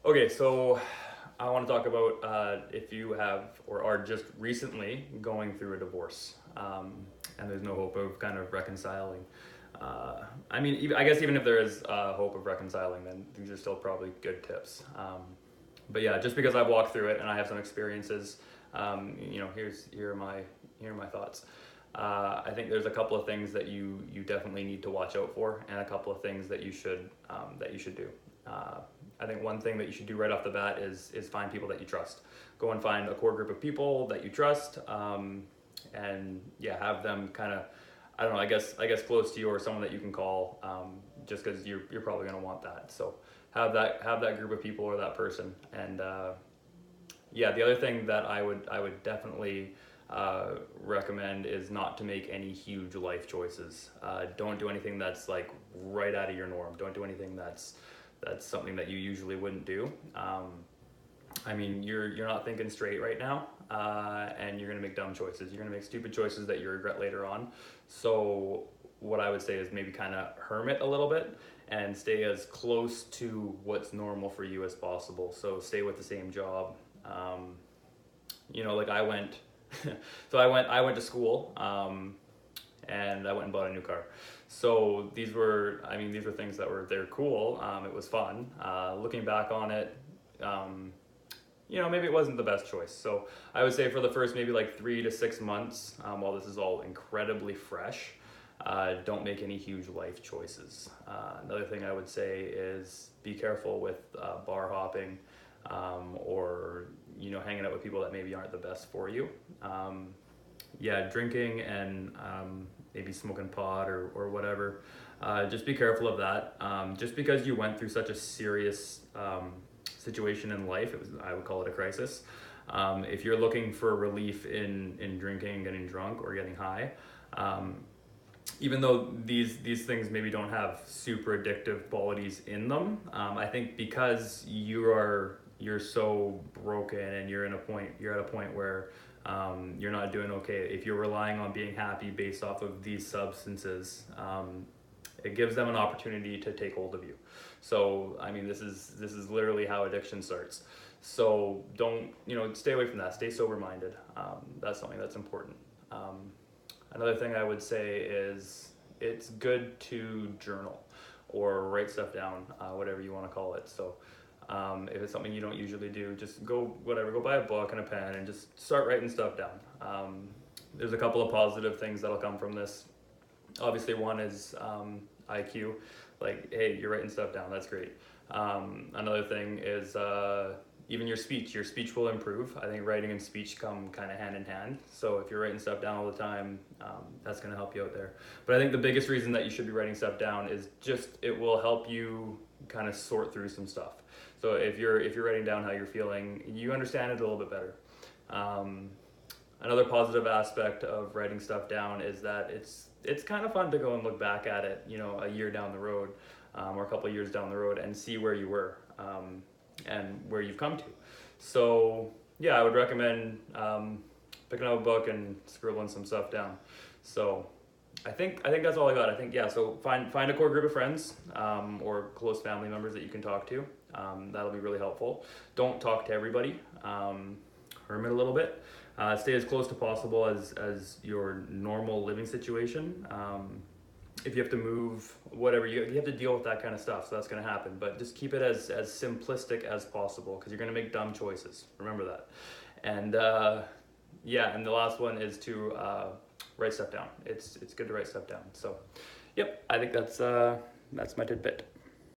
Okay, so I want to talk about if you have or are just recently going through a divorce, and there's no hope of kind of reconciling. I guess even if there is hope of reconciling, then these are still probably good tips. But yeah, just because I've walked through it and I have some experiences, here are my thoughts. I think there's a couple of things that you definitely need to watch out for, and a couple of things that you should do. I think one thing that you should do right off the bat is find people that you trust. Go and find a core group of people that you trust, and yeah, have them kind of, I don't know, I guess close to you, or someone that you can call, just because you're probably going to want that. So have that group of people or that person. And yeah, the other thing that I would definitely recommend is not to make any huge life choices. Don't do anything that's like right out of your norm. Don't do anything that's something that you usually wouldn't do. You're not thinking straight right now, and you're gonna make dumb choices. You're gonna make stupid choices that you regret later on. So what I would say is maybe kind of hermit a little bit and stay as close to what's normal for you as possible. So stay with the same job. Like I went, I went to school, and I went and bought a new car. So these were things they're cool. It was fun. Looking back on it, maybe it wasn't the best choice. So I would say for the first maybe like 3 to 6 months, while this is all incredibly fresh, don't make any huge life choices. Another thing I would say is be careful with bar hopping, or hanging out with people that maybe aren't the best for you. Drinking and maybe smoking pot or whatever. Just be careful of that. Just because you went through such a serious situation in life, I would call it a crisis. If you're looking for relief in drinking, getting drunk, or getting high, even though these things maybe don't have super addictive qualities in them, I think because you're so broken and you're at a point where you're not doing okay. If you're relying on being happy based off of these substances, it gives them an opportunity to take hold of you. So this is literally how addiction starts. So don't stay away from that. Stay sober minded. That's something that's important. Another thing I would say is it's good to journal or write stuff down, whatever you want to call it. So if it's something you don't usually do, just go buy a book and a pen and just start writing stuff down. There's a couple of positive things that'll come from this. Obviously, one is IQ. Like, hey, you're writing stuff down. That's great. Another thing is even your speech. Your speech will improve. I think writing and speech come kind of hand in hand. So if you're writing stuff down all the time, that's going to help you out there. But I think the biggest reason that you should be writing stuff down is just it will help you kind of sort through some stuff. So if you're writing down how you're feeling, you understand it a little bit better. Another positive aspect of writing stuff down is that it's kind of fun to go and look back at it, a year down the road, or a couple of years down the road, and see where you were, and where you've come to. So yeah, I would recommend picking up a book and scribbling some stuff down. So I think that's all I got. I think, yeah, so find a core group of friends, or close family members that you can talk to. That'll be really helpful. Don't talk to everybody. Hermit a little bit. Stay as close to possible as your normal living situation. If you have to move, whatever, you have to deal with that kind of stuff, so that's going to happen. But just keep it as simplistic as possible, because you're going to make dumb choices. Remember that. And and the last one is to write stuff down. It's good to write stuff down. So, yep, I think that's my tidbit.